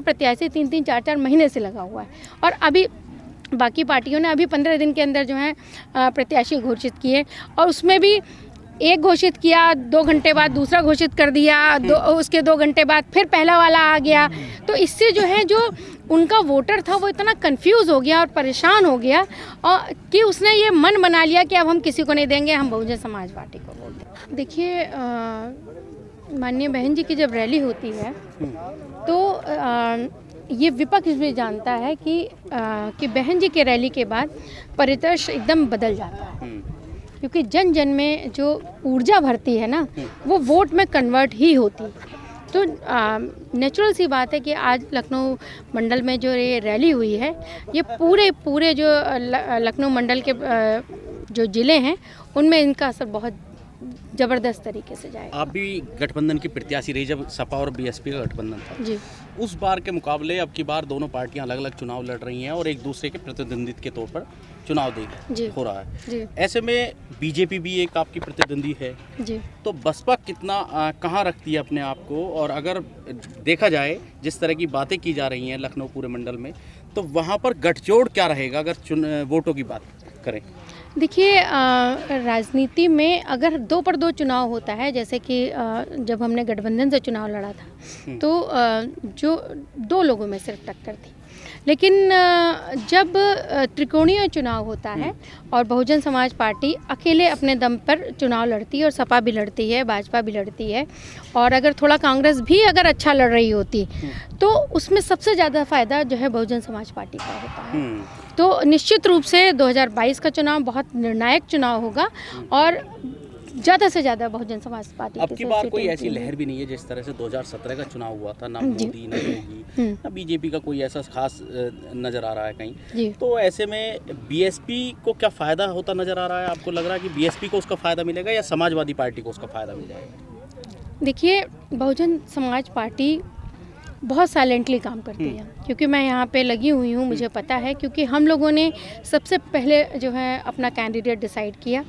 हमारा प्रत्याशी 3-3, 4-4 महीने से लगा हुआ है और अभी बाकी पार्टियों ने अभी 15 दिन के अंदर जो है प्रत्याशी घोषित किए और उसमें भी एक घोषित किया, 2 घंटे बाद दूसरा घोषित कर दिया, उसके 2 घंटे बाद फिर पहला वाला आ गया। तो इससे जो है जो उनका वोटर था वो इतना कंफ्यूज हो गया और परेशान हो गया और कि उसने ये मन बना लिया कि अब हम किसी को नहीं देंगे, हम बहुजन समाज पार्टी को वोट देंगे। देखिए माननीय बहन जी की जब रैली होती है तो ये विपक्ष भी जानता है कि बहन जी के रैली के बाद परिदृश्य एकदम बदल जाता है, क्योंकि जन जन में जो ऊर्जा भरती है ना वो वोट में कन्वर्ट ही होती है। तो नेचुरल सी बात है कि आज लखनऊ मंडल में जो ये रैली हुई है ये पूरे जो लखनऊ मंडल के जो ज़िले हैं उनमें इनका असर बहुत ज़बरदस्त तरीके से जाएगा। आप भी गठबंधन की प्रत्याशी रही जब सपा और बीएसपी का गठबंधन था जी। उस बार के मुकाबले अब की बार दोनों पार्टियां अलग अलग चुनाव लड़ रही हैं और एक दूसरे के प्रतिद्वंदित्व के तौर पर चुनाव हो रहा है जी। ऐसे में बीजेपी भी एक आपकी प्रतिद्वंदी है जी। तो बसपा कितना कहाँ रखती है अपने आप को, और अगर देखा जाए जिस तरह की बातें की जा रही हैं लखनऊ पूरे मंडल में तो वहाँ पर गठजोड़ क्या रहेगा अगर वोटों की बात करें? देखिए राजनीति में अगर 2 पर 2 चुनाव होता है, जैसे कि जब हमने गठबंधन से चुनाव लड़ा था तो जो 2 लोगों में सिर्फ टक्कर थी, लेकिन जब त्रिकोणीय चुनाव होता है और बहुजन समाज पार्टी अकेले अपने दम पर चुनाव लड़ती है और सपा भी लड़ती है, भाजपा भी लड़ती है और अगर थोड़ा कांग्रेस भी अगर अच्छा लड़ रही होती तो उसमें सबसे ज़्यादा फ़ायदा जो है बहुजन समाज पार्टी का होता है। तो निश्चित रूप से 2022 का चुनाव बहुत निर्णायक चुनाव होगा और ज़्यादा से ज़्यादा बहुजन समाज पार्टी अब की बार कोई ऐसी लहर भी नहीं है जिस तरह से 2017 का चुनाव हुआ था, ना मोदी ना योगी ना बीजेपी का कोई ऐसा खास नज़र आ रहा है कहीं। तो ऐसे में बीएसपी को क्या फ़ायदा होता नज़र आ रहा है? आपको लग रहा है कि बीएसपी को उसका फ़ायदा मिलेगा या समाजवादी पार्टी को उसका फ़ायदा मिल जाएगा? देखिए बहुजन समाज पार्टी बहुत साइलेंटली काम करती है, क्योंकि मैं यहाँ पे लगी हुई हूँ, मुझे पता है, क्योंकि हम लोगों ने सबसे पहले जो है अपना कैंडिडेट डिसाइड किया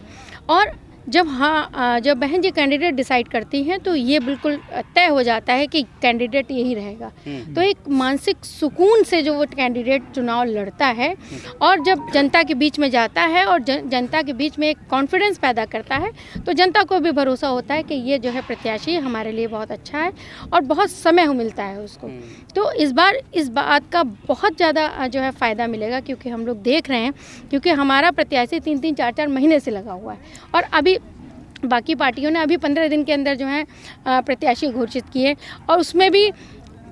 और जब बहन जी कैंडिडेट डिसाइड करती हैं तो ये बिल्कुल तय हो जाता है कि कैंडिडेट यही रहेगा। तो एक मानसिक सुकून से जो वो कैंडिडेट चुनाव लड़ता है और जब जनता के बीच में जाता है और जनता के बीच में एक कॉन्फिडेंस पैदा करता है तो जनता को भी भरोसा होता है कि ये जो है प्रत्याशी हमारे लिए बहुत अच्छा है और बहुत समय मिलता है उसको। तो इस बार इस बात का बहुत ज़्यादा जो है फ़ायदा मिलेगा, क्योंकि हम लोग देख रहे हैं, क्योंकि हमारा प्रत्याशी 3-3, 4-4 महीने से लगा हुआ है और अभी बाकी पार्टियों ने अभी 15 दिन के अंदर जो है प्रत्याशी घोषित किए और उसमें भी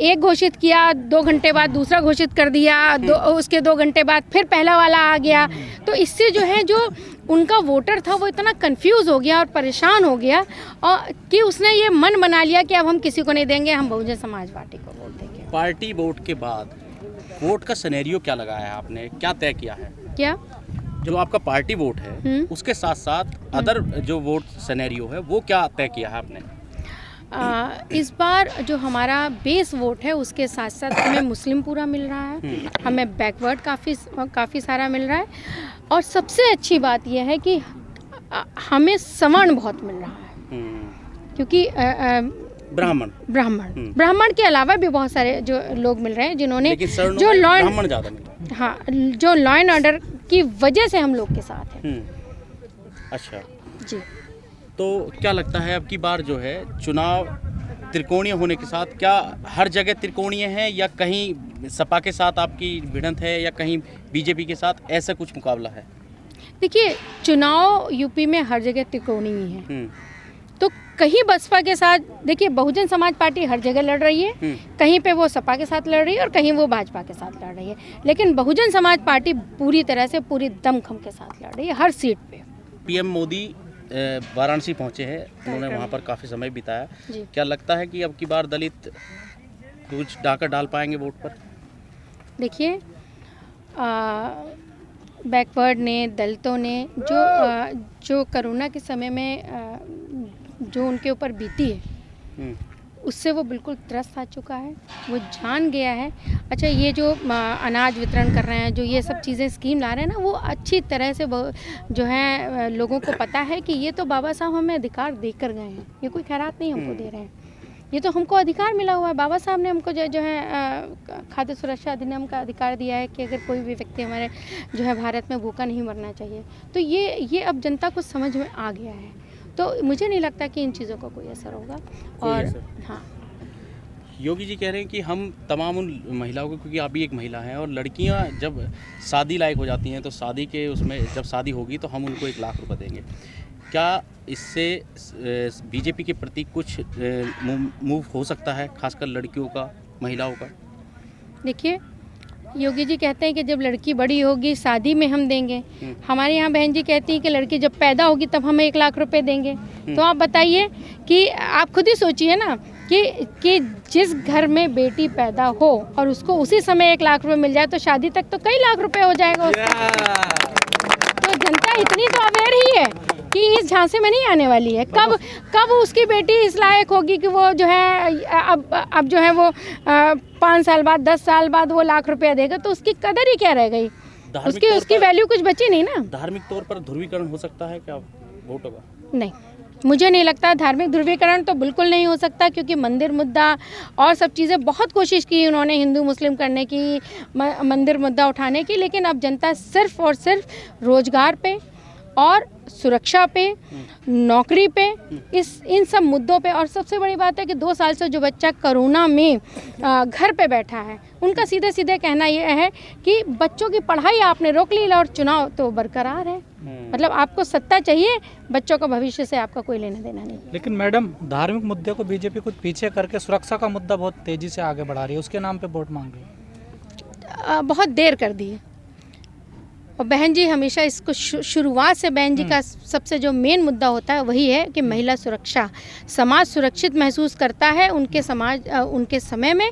एक घोषित किया, 2 घंटे बाद दूसरा घोषित कर दिया, उसके 2 घंटे बाद फिर पहला वाला आ गया। तो इससे जो है जो उनका वोटर था वो इतना कंफ्यूज हो गया और परेशान हो गया और कि उसने ये मन बना लिया कि अब हम किसी को नहीं देंगे, हम बहुजन समाज पार्टी को वोट देंगे। पार्टी वोट के बाद वोट का सिनेरियो क्या लगाया है आपने, क्या तय किया है? क्या जो आपका पार्टी वोट है उसके साथ साथ अदर जो वोट सिनेरियो है वो क्या तय किया है आपने? इस बार जो हमारा बेस वोट है उसके साथ साथ हमें मुस्लिम पूरा मिल रहा है, हमें बैकवर्ड काफ़ी सारा मिल रहा है और सबसे अच्छी बात यह है कि हमें सवर्ण बहुत मिल रहा है, क्योंकि ब्राह्मण के अलावा भी बहुत सारे जो लोग मिल रहे हैं जिन्होंने जो लॉ एंड ऑर्डर की वजह से हम लोग के साथ हैं। अच्छा जी। तो क्या लगता है अब की बार जो है चुनाव त्रिकोणीय होने के साथ क्या हर जगह त्रिकोणीय है या कहीं सपा के साथ आपकी भिड़ंत है या कहीं बीजेपी के साथ, ऐसा कुछ मुकाबला है? देखिए चुनाव यूपी में हर जगह त्रिकोणीय है, तो कहीं बसपा के साथ, देखिए बहुजन समाज पार्टी हर जगह लड़ रही है, कहीं पे वो सपा के साथ लड़ रही है और कहीं वो भाजपा के साथ लड़ रही है, लेकिन बहुजन समाज पार्टी पूरी तरह से पूरी दमखम के साथ लड़ रही है हर सीट पे। पीएम मोदी वाराणसी पहुंचे हैं, उन्होंने वहां पर काफ़ी समय बिताया, क्या लगता है कि अब की बार दलित कुछ डाका डाल पाएंगे वोट पर? देखिए बैकवर्ड ने, दलितों ने जो कोरोना के समय में जो उनके ऊपर बीती है उससे वो बिल्कुल त्रस्त आ चुका है, वो जान गया है। अच्छा ये जो अनाज वितरण कर रहे हैं, जो ये सब चीज़ें स्कीम ला रहे हैं ना, वो अच्छी तरह से जो है लोगों को पता है कि ये तो बाबा साहब हमें अधिकार देकर गए हैं, ये कोई खैरात नहीं हमको दे रहे हैं। ये तो हमको अधिकार मिला हुआ है, बाबा साहब ने हमको जो है खाद्य सुरक्षा अधिनियम का अधिकार दिया है कि अगर कोई भी व्यक्ति हमारे जो है भारत में भूखा नहीं मरना चाहिए। तो ये अब जनता को समझ में आ गया है, तो मुझे नहीं लगता कि इन चीज़ों का कोई असर होगा। और हाँ, योगी जी कह रहे हैं कि हम तमाम उन महिलाओं को, क्योंकि आप भी एक महिला हैं, और लड़कियां जब शादी लायक हो जाती हैं तो शादी के उसमें जब शादी होगी तो हम उनको 1 लाख रुपए देंगे। क्या इससे बीजेपी के प्रति कुछ मूव हो सकता है, खासकर लड़कियों का, महिलाओं का? देखिए, योगी जी कहते हैं कि जब लड़की बड़ी होगी शादी में हम देंगे। हमारे यहाँ बहन जी कहती हैं कि लड़की जब पैदा होगी तब हमें 1 लाख रुपए देंगे। तो आप बताइए कि आप खुद ही सोचिए ना कि जिस घर में बेटी पैदा हो और उसको उसी समय 1 लाख रुपए मिल जाए तो शादी तक तो कई लाख रुपए हो जाएगा उसका। तो जनता इतनी तो अवेयर ही है कि इस झांसे में नहीं आने वाली है। कब उसकी बेटी इस लायक होगी कि वो जो है अब जो है वो 5 साल बाद 10 साल बाद वो लाख रुपया देगा, तो उसकी कदर ही क्या रह गई, उसकी वैल्यू कुछ बची नहीं ना। धार्मिक तौर पर ध्रुवीकरण हो सकता है क्या वोटों का? नहीं, मुझे नहीं लगता। धार्मिक ध्रुवीकरण तो बिल्कुल नहीं हो सकता, क्योंकि मंदिर मुद्दा और सब चीज़ें बहुत कोशिश की उन्होंने हिंदू मुस्लिम करने की, मंदिर मुद्दा उठाने की, लेकिन अब जनता सिर्फ और सिर्फ रोजगार पे और सुरक्षा पे, नौकरी पे, इन सब मुद्दों पे। और सबसे बड़ी बात है कि 2 साल से जो बच्चा कोरोना में घर पे बैठा है, उनका सीधे सीधे कहना यह है कि बच्चों की पढ़ाई आपने रोक ली और चुनाव तो बरकरार है। मतलब आपको सत्ता चाहिए, बच्चों का भविष्य से आपका कोई लेना देना नहीं। लेकिन मैडम, धार्मिक मुद्दे को बीजेपी कुछ पीछे करके सुरक्षा का मुद्दा बहुत तेजी से आगे बढ़ा रही है, उसके नाम पे वोट मांग रही है। बहुत देर कर दी है। और बहन जी हमेशा इसको शुरुआत से बहन जी का सबसे जो मेन मुद्दा होता है वही है कि महिला सुरक्षा, समाज सुरक्षित महसूस करता है उनके उनके समय में।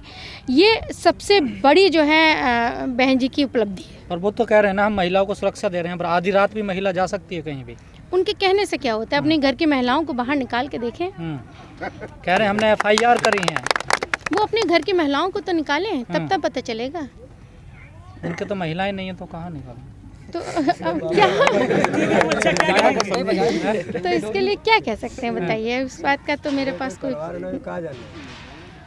ये सबसे बड़ी जो है बहन जी की उपलब्धि है। और वो तो कह रहे हैं ना, हम महिलाओं को सुरक्षा दे रहे हैं, पर आधी रात भी महिला जा सकती है कहीं भी। उनके कहने से क्या होता है, अपने घर की महिलाओं को बाहर निकाल के देखें। कह रहे हैं हमने FIR करी है। वो अपने घर की महिलाओं को तो निकालें, तब पता चलेगा। उनके तो महिलाएं नहीं है तो कहाँ निकालें? तो क्या तो इसके लिए क्या कह सकते हैं बताइए? उस बात का तो मेरे पास कोई,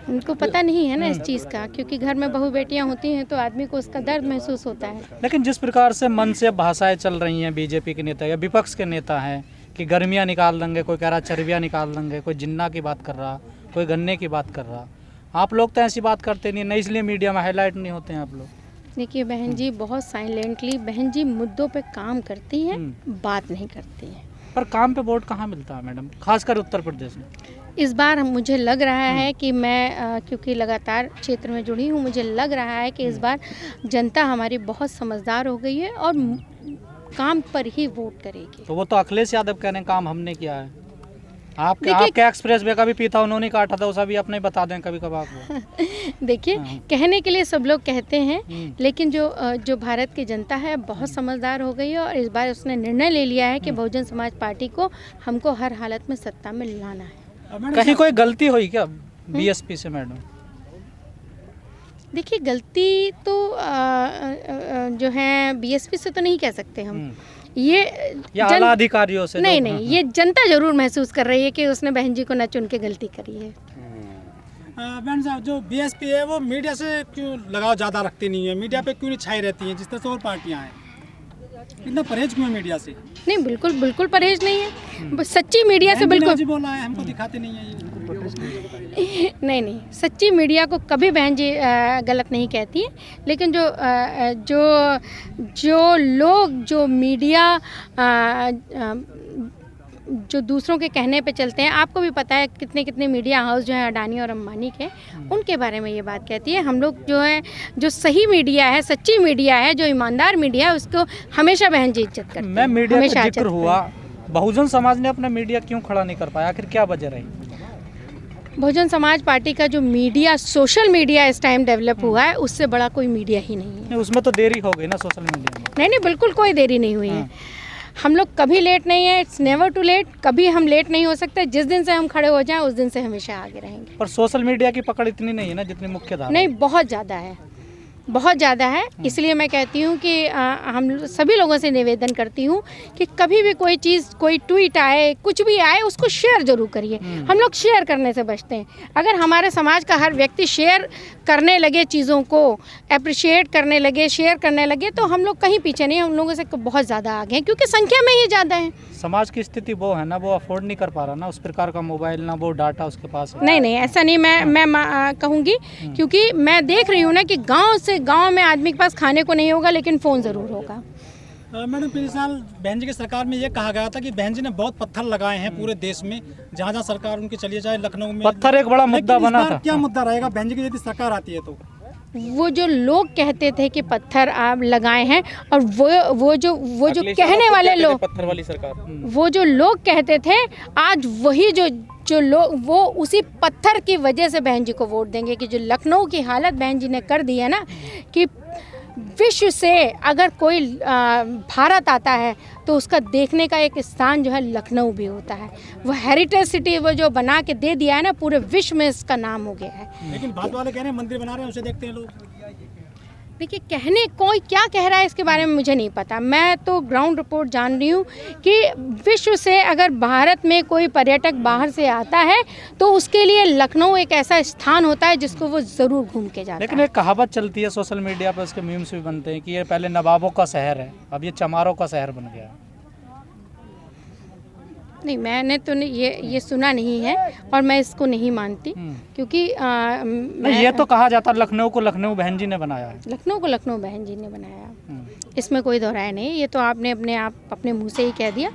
उनको पता नहीं है ना इस चीज़ का, क्योंकि घर में बहू बेटियां होती हैं तो आदमी को उसका दर्द महसूस होता है। लेकिन जिस प्रकार से मन से भाषाएं चल रही हैं बीजेपी के नेता या विपक्ष के नेता हैं कि गर्मियां निकाल देंगे, कोई कह रहा चर्बियां निकाल देंगे, कोई जिन्ना की बात कर रहा, कोई गन्ने की बात कर रहा। आप लोग तो ऐसी बात करते नहीं, इसलिए मीडिया में हाईलाइट नहीं होते हैं आप लोग। देखिए बहन जी बहुत साइलेंटली बहन जी मुद्दों पे काम करती हैं, बात नहीं करती हैं। पर काम पे वोट कहाँ मिलता है मैडम, खासकर उत्तर प्रदेश में? इस बार मुझे लग रहा है कि मैं क्योंकि लगातार क्षेत्र में जुड़ी हूँ, मुझे लग रहा है कि इस बार जनता हमारी बहुत समझदार हो गई है और काम पर ही वोट करेगी। तो वो तो अखिलेश यादव कह रहे हैं काम हमने किया है। आपके एक्सप्रेस वे का भी पीता उन्होंने काटा था, उसे भी अपने बता दें कभी कभार आपको। देखिए कहने के लिए सब लोग कहते हैं, लेकिन जो भारत की जनता है बहुत समझदार हो गई है और इस बार उसने निर्णय ले लिया है कि बहुजन समाज पार्टी को हमको हर हालत में सत्ता में लाना है। कहीं कोई गलती हुई क्या BSP से मैडम? देखिए गलती तो जो है BSP से तो नहीं कह सकते हम, ये आला अधिकारियों से नहीं, ये जनता जरूर महसूस कर रही है कि उसने बहन जी को न चुन के गलती करी है। बहन साहब, जो BSP है वो मीडिया से क्यों लगाव ज़्यादा रखती नहीं है, मीडिया पे क्यों नहीं छाई रहती हैं जिस तरह से और पार्टियाँ हैं? इतना परहेज क्यों है मीडिया से? नहीं, बिल्कुल परहेज नहीं है। सच्ची मीडिया से बिल्कुल बोला है, हमको दिखाते नहीं है ये। नहीं, सच्ची मीडिया को कभी बहन जी गलत नहीं कहती है, लेकिन जो लोग जो मीडिया जो दूसरों के कहने पे चलते हैं, आपको भी पता है कितने मीडिया हाउस जो है अडानी और अंबानी के, उनके बारे में ये बात कहती है। हम लोग जो है जो सही मीडिया है, सच्ची मीडिया है, जो ईमानदार मीडिया है, उसको हमेशा बहन जी इज्जत करती है। मैं मीडिया का जिक्र हुआ, बहुजन समाज ने अपना मीडिया क्यों खड़ा नहीं कर पाया, आखिर क्या वजह रही? बहुजन समाज पार्टी का जो मीडिया, सोशल मीडिया इस टाइम डेवलप हुआ है, उससे बड़ा कोई मीडिया ही नहीं है। उसमें तो देरी हो गई ना सोशल मीडिया में। नहीं, बिल्कुल कोई देरी नहीं हुई है। हम लोग कभी लेट नहीं है, इट्स नेवर टू लेट। कभी हम लेट नहीं हो सकते, जिस दिन से हम खड़े हो जाएं उस दिन से हमेशा आगे रहेंगे। पर सोशल मीडिया की पकड़ इतनी नहीं है ना जितनी मुख्य धारा। नहीं, बहुत ज़्यादा है, बहुत ज़्यादा है। इसलिए मैं कहती हूँ कि हम सभी लोगों से निवेदन करती हूँ कि कभी भी कोई चीज़, कोई ट्वीट आए, कुछ भी आए, उसको शेयर ज़रूर करिए। हम लोग शेयर करने से बचते हैं। अगर हमारे समाज का हर व्यक्ति शेयर करने लगे, चीज़ों को अप्रिशिएट करने लगे, शेयर करने लगे, तो हम लोग कहीं पीछे नहीं, हम लोगों से बहुत ज़्यादा आगे हैं, क्योंकि संख्या में ही ज़्यादा है। समाज की स्थिति वो है ना, वो अफोर्ड नहीं कर पा रहा ना उस प्रकार का मोबाइल, ना वो डाटा उसके पास है। नहीं, ऐसा नहीं मैं कहूँगी, क्योंकि मैं देख रही हूँ ना कि गांव में आदमी के पास खाने को नहीं होगा, लेकिन फ़ोन ज़रूर होगा। मैडम, पिछले साल बहन जी की सरकार में ये कहा गया था कि बहन जी ने बहुत पत्थर लगाए हैं पूरे देश में, जहाँ जहाँ सरकार उनकी चली जाए, लखनऊ में पत्थर एक बड़ा मुद्दा बना था। क्या मुद्दा रहेगा बहन जी की यदि सरकार आती है तो? वो जो लोग कहते थे कि पत्थर आप लगाए हैं, और वो जो कहने वाले लोग, पत्थर वाली सरकार, वो जो लोग कहते थे, आज वही जो लोग वो उसी पत्थर की वजह से बहन जी को वोट देंगे। कि जो लखनऊ की हालत बहन जी ने कर दी है ना, कि विश्व से अगर कोई भारत आता है तो उसका देखने का एक स्थान जो है लखनऊ भी होता है। वो हेरिटेज सिटी वो जो बना के दे दिया है ना, पूरे विश्व में इसका नाम हो गया है। लेकिन भाजपा वाले कह रहे हैं मंदिर बना रहे हैं, उसे देखते हैं लोग। देखिए, कहने कोई क्या कह रहा है इसके बारे में मुझे नहीं पता। मैं तो ग्राउंड रिपोर्ट जान रही हूँ कि विश्व से अगर भारत में कोई पर्यटक बाहर से आता है तो उसके लिए लखनऊ एक ऐसा स्थान होता है जिसको वो ज़रूर घूम के जाता है। लेकिन एक कहावत चलती है सोशल मीडिया पर, उसके मीम्स भी बनते हैं कि ये पहले नवाबों का शहर है, अब ये चमारों का शहर बन गया है। नहीं, मैंने तो ये सुना नहीं है, और मैं इसको नहीं मानती, क्योंकि ये तो कहा जाता लखनऊ को लखनऊ बहन जी ने बनाया है। लखनऊ को लखनऊ बहन जी ने बनाया, इसमें कोई दोहराया नहीं। ये तो आपने अपने मुंह से ही कह दिया।